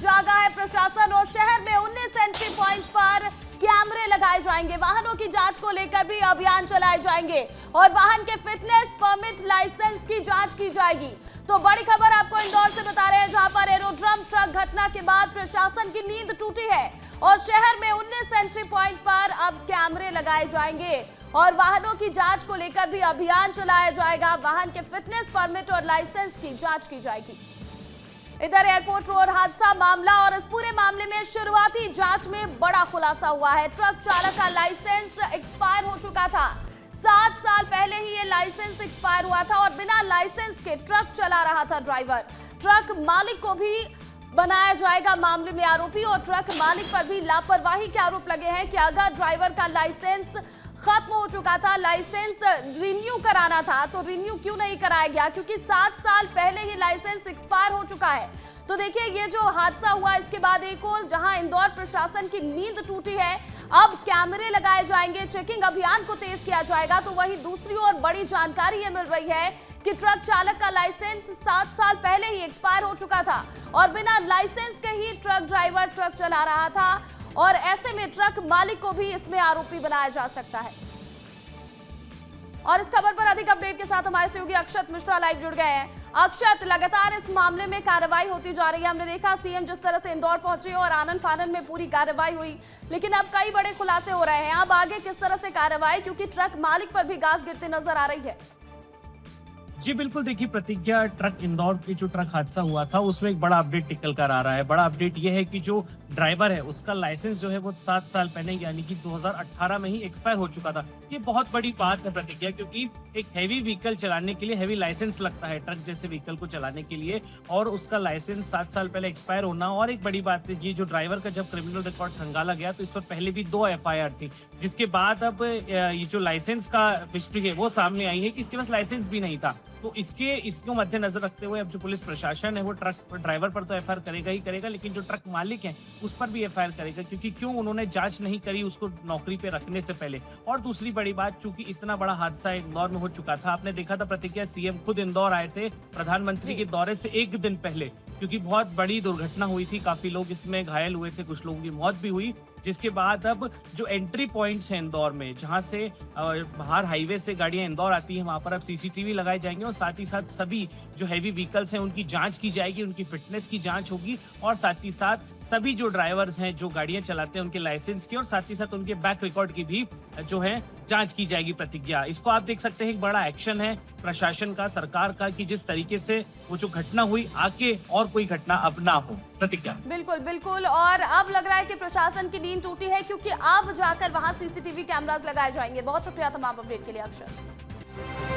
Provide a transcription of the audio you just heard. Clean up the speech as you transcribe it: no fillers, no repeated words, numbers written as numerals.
जागा है प्रशासन और शहर में 19 एंट्री पॉइंट पर कैमरे लगाए जाएंगे। वाहनों की जांच को लेकर भी अभियान चलाए जाएंगे और वाहन के फिटनेस, परमिट, लाइसेंस की जांच की जाएगी। तो बड़ी खबर आपको इंदौर से बता रहे हैं, जहां पर एरोड्रम ट्रक घटना के बाद प्रशासन की नींद टूटी है और शहर में 19 एंट्री पॉइंट पर अब कैमरे लगाए जाएंगे और वाहनों की जांच को लेकर भी अभियान चलाया जाएगा। वाहन के फिटनेस, परमिट और लाइसेंस की जांच की जाएगी। इधर एयरपोर्ट रोड हादसा मामला और इस पूरे मामले में शुरुआती जांच में बड़ा खुलासा हुआ है। ट्रक चालक का लाइसेंस एक्सपायर हो चुका था। 7 साल पहले ही ये लाइसेंस एक्सपायर हुआ था और बिना लाइसेंस के ट्रक चला रहा था ड्राइवर। ट्रक मालिक को भी बनाया जाएगा मामले में आरोपी और ट्रक मालिक पर भी लापरवाही के आरोप लगे हैं कि अगर ड्राइवर का लाइसेंस खत्म हो चुका था, लाइसेंस रिन्यू कराना था, तो रिन्यू क्यों नहीं कराया गया, क्योंकि 7 साल पहले ही लाइसेंस एक्सपायर हो चुका है। तो देखिए, ये जो हादसा हुआ इसके बाद एक और जहां इंदौर प्रशासन की नींद टूटी है, अब कैमरे लगाए जाएंगे, चेकिंग अभियान को तेज किया जाएगा। तो वहीं दूसरी ओर बड़ी जानकारी ये मिल रही है कि ट्रक चालक का लाइसेंस 7 साल पहले ही एक्सपायर हो चुका था और बिना लाइसेंस के ही ट्रक ड्राइवर ट्रक चला रहा था और ऐसे में ट्रक मालिक को भी इसमें आरोपी बनाया जा सकता है। और इस खबर पर अधिक अपडेट के साथ हमारे सहयोगी अक्षत मिश्रा लाइव जुड़ गए हैं। अक्षत, लगातार इस मामले में कार्रवाई होती जा रही है। हमने देखा सीएम जिस तरह से इंदौर पहुंचे और आनन फानन में पूरी कार्रवाई हुई, लेकिन अब कई बड़े खुलासे हो रहे हैं। अब आगे किस तरह से कार्रवाई, क्योंकि ट्रक मालिक पर भी गाज गिरती नजर आ रही है। जी बिल्कुल, देखिए प्रतिज्ञा, ट्रक इंदौर के जो ट्रक हादसा हुआ था उसमें एक बड़ा अपडेट निकल कर आ रहा है। बड़ा अपडेट ये है कि जो ड्राइवर है उसका लाइसेंस जो है वो 7 साल पहले यानी कि 2018 में ही एक्सपायर हो चुका था। ये बहुत बड़ी बात है प्रतिज्ञा, क्योंकि एक हैवी व्हीकल चलाने के लिए हैवी लाइसेंस लगता है, ट्रक जैसे व्हीकल को चलाने के लिए, और उसका लाइसेंस 7 साल पहले एक्सपायर होना। और एक बड़ी बात है, ये जो ड्राइवर का जब क्रिमिनल रिकॉर्ड खंगाला गया तो इस पर पहले भी 2 FIR थी, जिसके बाद अब ये जो लाइसेंस का हिस्ट्री है वो सामने आई है कि इसके पास लाइसेंस भी नहीं था। तो इसको मद्देनजर रखते हुए अब जो पुलिस प्रशासन है वो ट्रक ड्राइवर पर तो FIR करेगा ही करेगा, लेकिन जो ट्रक मालिक है उस पर भी FIR करेगा, क्योंकि क्यों उन्होंने जांच नहीं करी उसको नौकरी पे रखने से पहले। और दूसरी बड़ी बात, चूंकि इतना बड़ा हादसा इंदौर में हो चुका था, आपने देखा था प्रतिज्ञा, सीएम खुद इंदौर आए थे प्रधानमंत्री के दौरे से 1 दिन पहले, क्योंकि बहुत बड़ी दुर्घटना हुई थी, काफी लोग इसमें घायल हुए थे, कुछ लोगों की मौत भी हुई। जिसके बाद अब जो एंट्री पॉइंट्स हैं इंदौर में, जहां से बाहर हाईवे से गाड़ियां इंदौर आती हैं, वहां पर अब CCTV लगाए जाएंगे और साथ ही साथ सभी जो हैवी व्हीकल्स हैं उनकी जांच की जाएगी, उनकी फिटनेस की जांच होगी और साथ ही साथ सभी जो ड्राइवर्स हैं जो गाड़ियां चलाते हैं उनके लाइसेंस की और साथ ही साथ उनके बैक रिकॉर्ड की भी जो है जांच की जाएगी प्रतिज्ञा। इसको आप देख सकते हैं, एक बड़ा एक्शन है प्रशासन का, सरकार का, कि जिस तरीके से वो जो घटना हुई आगे और कोई घटना अब ना हो। प्रतिज्ञा बिल्कुल बिल्कुल, और अब लग रहा है कि प्रशासन की नींद टूटी है, क्योंकि अब जाकर वहां CCTV कैमरास लगाए जाएंगे। बहुत शुक्रिया तमाम अपडेट के लिए अक्षर।